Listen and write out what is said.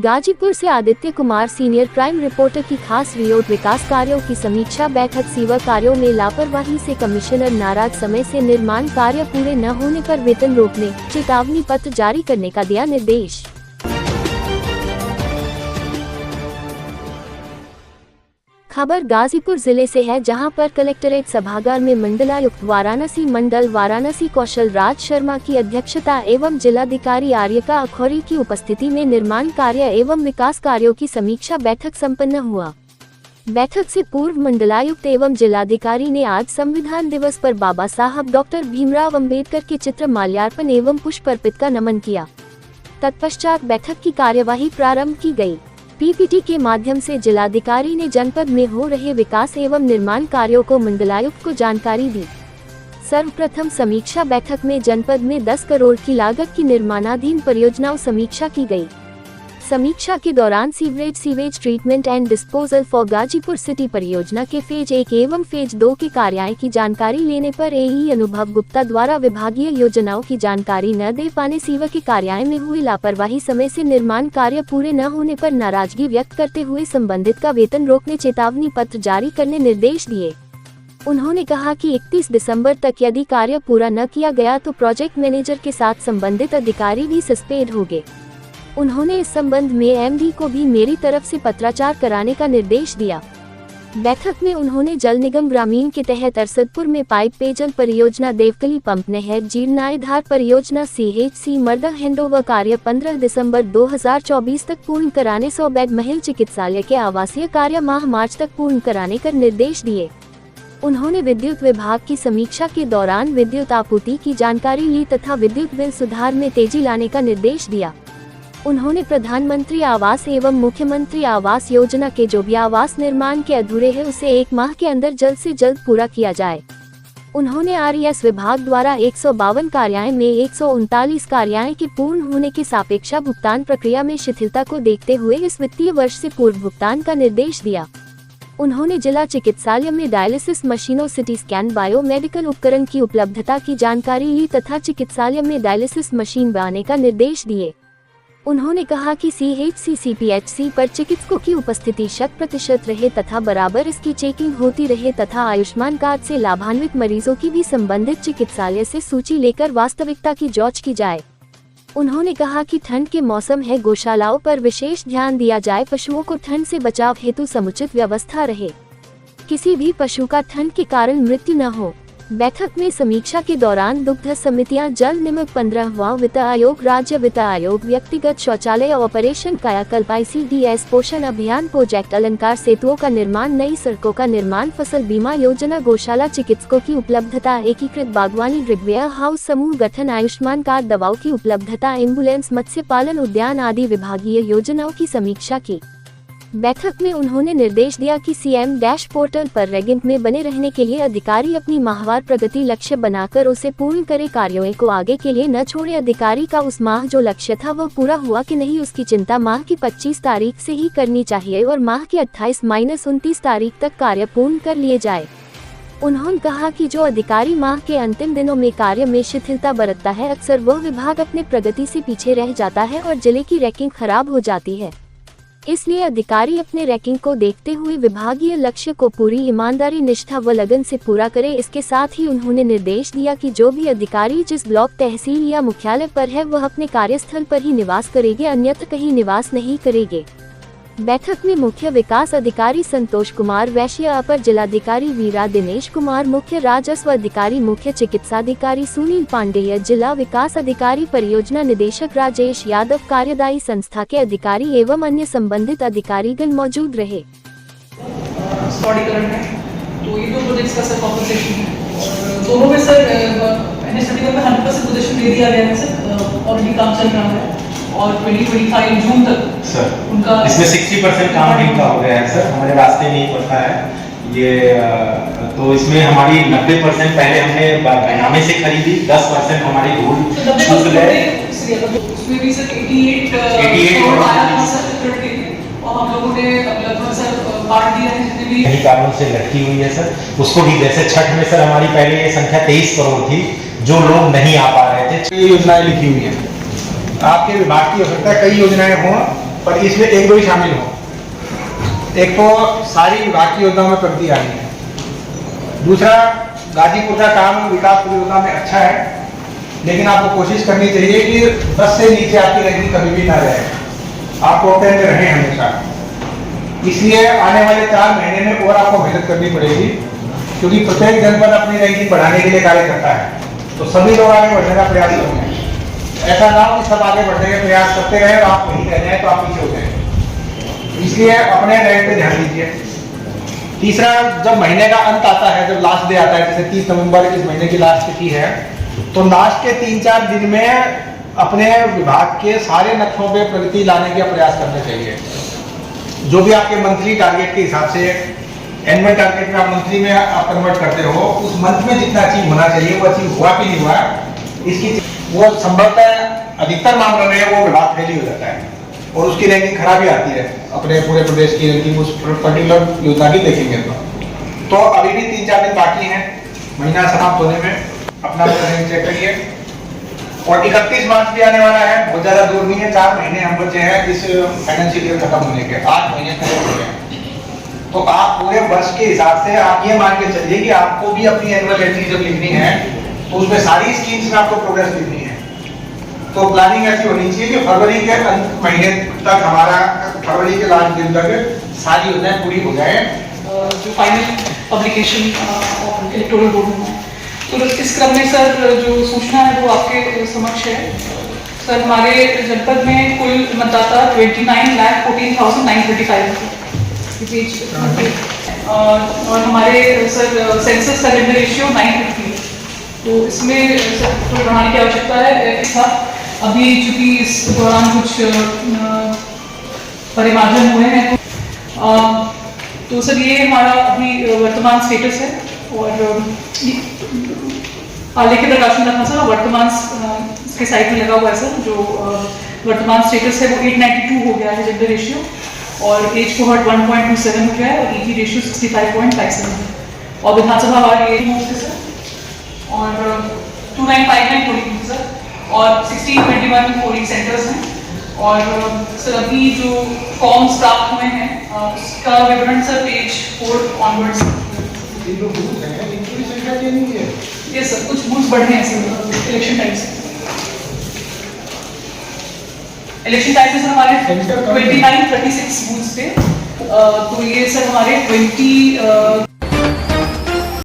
गाजीपुर से Aditya Kumar senior crime reporter की खास रिपोर्ट। विकास कार्यों की समीक्षा बैठक। सीवर कार्यों में लापरवाही से कमिश्नर नाराज। समय से निर्माण कार्य पूरे न होने पर वेतन रोकने, चेतावनी पत्र जारी करने का दिया निर्देश। खबर गाजीपुर जिले से है, जहां पर कलेक्ट्रेट सभागार में मंडलायुक्त वाराणसी मंडल वाराणसी कौशल राज शर्मा की अध्यक्षता एवं जिलाधिकारी आर्यका अखौरी की उपस्थिति में निर्माण कार्य एवं विकास कार्यों की समीक्षा बैठक संपन्न हुआ। बैठक से पूर्व मंडलायुक्त एवं जिलाधिकारी ने आज संविधान दिवस पर बाबा साहब डॉक्टर भीमराव अंबेडकर के चित्र माल्यार्पण एवं पुष्प अर्पित का नमन किया। तत्पश्चात बैठक की कार्यवाही प्रारंभ की गई। पीपीटी के माध्यम से जिलाधिकारी ने जनपद में हो रहे विकास एवं निर्माण कार्यों को मंडलायुक्त को जानकारी दी। सर्वप्रथम समीक्षा बैठक में जनपद में 10 करोड़ की लागत की निर्माणाधीन परियोजनाओं समीक्षा की गई। समीक्षा के दौरान sewage treatment and disposal for Ghazipur city परियोजना के फेज 1 एवं फेज 2 के कार्यों की जानकारी लेने पर एई अनुभव गुप्ता द्वारा विभागीय योजनाओं की जानकारी न दे पाने, सीवर के कार्यों में हुई लापरवाही, समय से निर्माण कार्य पूरे न होने पर नाराजगी व्यक्त करते हुए संबंधित का वेतन रोकने, चेतावनी पत्र जारी करने निर्देश दिए। उन्होंने कहा कि 31 दिसंबर तक यदि कार्य पूरा न किया गया तो प्रोजेक्ट मैनेजर के साथ संबंधित अधिकारी भी सस्पेंड होंगे। उन्होंने इस संबंध में एमडी को भी मेरी तरफ से पत्राचार कराने का निर्देश दिया। बैठक में उन्होंने जल निगम ग्रामीण के तहत अरसदपुर में पाइप पेयजल परियोजना, देवकली पंप नहर, जीर्णाधार परियोजना, सीएचसी मर्दा हैंडओवर कार्य 15 दिसंबर 2024 तक पूर्ण कराने, 100 बेड महल चिकित्सालय के आवासीय कार्य माह मार्च तक पूर्ण कराने का निर्देश दिए। उन्होंने विद्युत विभाग की समीक्षा के दौरान विद्युत आपूर्ति की जानकारी ली तथा विद्युत बिल सुधार में तेजी लाने का निर्देश दिया। उन्होंने प्रधानमंत्री आवास एवं मुख्यमंत्री आवास योजना के जो भी आवास निर्माण के अधूरे हैं उसे 1 माह के अंदर जल्द से जल्द पूरा किया जाए। उन्होंने आरईएस विभाग द्वारा 152 कार्यों में 139 कार्यों के पूर्ण होने की सापेक्षा भुगतान प्रक्रिया में शिथिलता को देखते हुए इस वित्तीय वर्ष से पूर्व भुगतान का निर्देश दिया। उन्होंने जिला चिकित्सालय में डायलिसिस मशीनों, सिटी स्कैन, बायोमेडिकल उपकरण की उपलब्धता की जानकारी ली तथा चिकित्सालय में डायलिसिस मशीन बनाने का निर्देश दिए। उन्होंने कहा कि सीएचसी सीपीएचसी पर चिकित्सकों की उपस्थिति 100% रहे तथा बराबर इसकी चेकिंग होती रहे तथा आयुष्मान कार्ड से लाभान्वित मरीजों की भी संबंधित चिकित्सालय से सूची लेकर वास्तविकता की जांच की जाए। उन्होंने कहा कि ठंड के मौसम है, गौशालाओं पर विशेष ध्यान दिया जाए, पशुओं को ठंड से बचाव हेतु समुचित व्यवस्था रहे, किसी भी पशु का ठंड के कारण मृत्यु न हो। बैठक में समीक्षा के दौरान दुग्ध समितियां, जल निगम, 15वां वित्त आयोग, राज्य वित्त आयोग, व्यक्तिगत शौचालय ऑपरेशन कायाकल्प, ICDS पोषण अभियान प्रोजेक्ट, अलंकार सेतुओं का निर्माण, नई सड़कों का निर्माण, फसल बीमा योजना, गौशाला, चिकित्सकों की उपलब्धता, एकीकृत बागवानी, वेयर हाउस समूह गठन, आयुष्मान कार्ड, दवाओं की उपलब्धता, एम्बुलेंस, मत्स्य पालन उद्यान आदि विभागीय योजनाओं की समीक्षा की। बैठक में उन्होंने निर्देश दिया कि CM डैश पोर्टल पर रैंकिंग में बने रहने के लिए अधिकारी अपनी माहवार प्रगति लक्ष्य बनाकर उसे पूर्ण करे, कार्यों को आगे के लिए न छोड़े। अधिकारी का उस माह जो लक्ष्य था वह पूरा हुआ कि नहीं उसकी चिंता माह की 25 तारीख से ही करनी चाहिए और माह की 28-29 तारीख तक कार्य पूर्ण कर लिए जाए। उन्होंने कहा कि जो अधिकारी माह के अंतिम दिनों में कार्य में शिथिलता बरतता है, अक्सर वह विभाग अपने प्रगति से पीछे रह जाता है और जिले की रैंकिंग खराब हो जाती है। इसलिए अधिकारी अपने रैंकिंग को देखते हुए विभागीय लक्ष्य को पूरी ईमानदारी, निष्ठा व लगन से पूरा करे। इसके साथ ही उन्होंने निर्देश दिया कि जो भी अधिकारी जिस ब्लॉक, तहसील या मुख्यालय पर है वह अपने कार्यस्थल पर ही निवास करेंगे, अन्यत्र कहीं निवास नहीं करेंगे। बैठक में मुख्य विकास अधिकारी संतोष कुमार वैश्य, अपर जिलाधिकारी वीरा दिनेश कुमार, मुख्य राजस्व अधिकारी, मुख्य चिकित्साधिकारी सुनील पांडेय, जिला विकास अधिकारी, परियोजना निदेशक राजेश यादव, कार्यदायी संस्था के अधिकारी एवं अन्य संबंधित अधिकारीगण मौजूद रहे। तो ये 2 प्रोजेक्ट्स का सर कॉम्पनसेशन है और दोनों में सर NHDP में 100% पोजीशन दे दिया गया है सर, ऑलरेडी काम चल रहा है और 2025 जून तक सर उनका इसमें 60% काम इनका हो गया है सर, हमारे रास्ते नहीं पड़ता है ये। तो इसमें हमारी 90% पहले हमने बैनामे से खरीदी, 10% हमारी धूल शुल्क है। उसमें भी सर 88 करोड़ आया था सर और हम लोगों ने लगभग सर बांट दिया है जितने भी कई कारणों से लटकी हुई है सर, उसको भी जैसे छठ में सर हमारी पहले ये संख्या 23 करोड़ थी, जो लोग नहीं आ पा रहे थे। योजनाएं लिखी हुई हैं, आपके विभाग की हो सकता है कई योजनाएं हों पर इसमें एक दो ही शामिल हो। एक तो सारी विभाग की योजनाओं में प्रगति आ रही है, दूसरा गाजीपुर का काम विकास परियोजना में अच्छा है, लेकिन आपको कोशिश करनी चाहिए कि 10 से नीचे आपकी रैंकिंग कभी भी ना रहे, आप टॉप 10 में रहें हमेशा। इसलिए आने वाले 4 महीने में और आपको मेहनत करनी पड़ेगी, क्योंकि प्रत्येक जनपद अपनी रैंकिंग बढ़ाने के लिए कार्य करता है, तो सभी लोग आगे बढ़ने का प्रयास करेंगे। ऐसा ना हो कि सब आगे बढ़ने का प्रयास करते रहे और आप वहीं रह जाए तो आप पीछे हो जाए। इसलिए अपने रैंक पे ध्यान दीजिए। तीसरा, जब महीने का अंत आता है, जब लास्ट डे आता है, जैसे 30 नवंबर इस महीने की लास्ट तिथि है, तो लास्ट के 3-4 दिन में अपने विभाग के सारे नक्शों पे प्रगति लाने का प्रयास करना चाहिए। जो भी आपके मंथली टारगेट के हिसाब से, एनुअल टारगेट में आप मंथली में आप कन्वर्ट करते हो, उस मंथ में जितना अचीव होना चाहिए वो अचीव हुआ कि नहीं हुआ, इसकी वो संभवतः अधिकतर मामलों में वो विभाग फेल ही हो जाता है और उसकी रैंकिंग खराब ही आती है। अपने पूरे प्रदेश की रैंकिंग उस पर्टिकुलर योजना की देखेंगे तो अभी भी 3-4 दिन बाकी हैं महीना समाप्त होने में, अपना रैंक चेक करिए। और 31 मार्च भी आने वाला है, बहुत ज्यादा दूर नहीं है, 4 महीने हम बचे हैं इस फाइनेंशियल ईयर खत्म होने के, 8 महीने खत्म हो गए। तो आप पूरे वर्ष के हिसाब से आप ये मान के चलिए कि आपको भी अपनी एनुअल एंट्री जब लिखनी है तो उसमें सारी स्कीम्स में आपको प्रोग्रेस लिखनी है। तो प्लानिंग ऐसी होनी चाहिए कि फरवरी के अंत महीने तक हमारा, फरवरी के लास्ट दिन तक सारी योजनाएं पूरी हो जाए। जो final publication of electoral board में है, तो इस क्रम में सर जो सूचना है वो आपके समक्ष है। सर हमारे जनपद में कुल मतदाता 29,14,935 और हमारे सर सेंसस कैलेंडर रेशियो 950 है, तो इसमें सर थोड़ी बढ़ाने की आवश्यकता है। अभी चूंकि इस दौरान कुछ परिमार्जन हुए हैं, तो सर ये हमारा अभी वर्तमान स्टेटस है। और लेखित प्रकाशन रखना सर, वर्तमान इसके साइट में लगा हुआ है सर, जो वर्तमान स्टेटस है वो 892 हो गया है जेंडर रेशियो, और एज कोहॉर्ट 1.27 हो गया है, और ईजी रेशियो 65.57 है, और विधानसभा वार्ड ये सर, और 2959 पोलिंग सर, और 1621 पोलिंग सेंटर्स हैं। और सर अभी जो फॉर्म्स प्राप्त हुए हैं उसका विवरण सर पेज 4 ऑनवर्ड्स। ये सर कुछ बूथ्स बढ़े हैं सर इलेक्शन टाइम से। इलेक्शन टाइम में सर हमारे 2936 बूथ्स थे, तो ये सर हमारे 20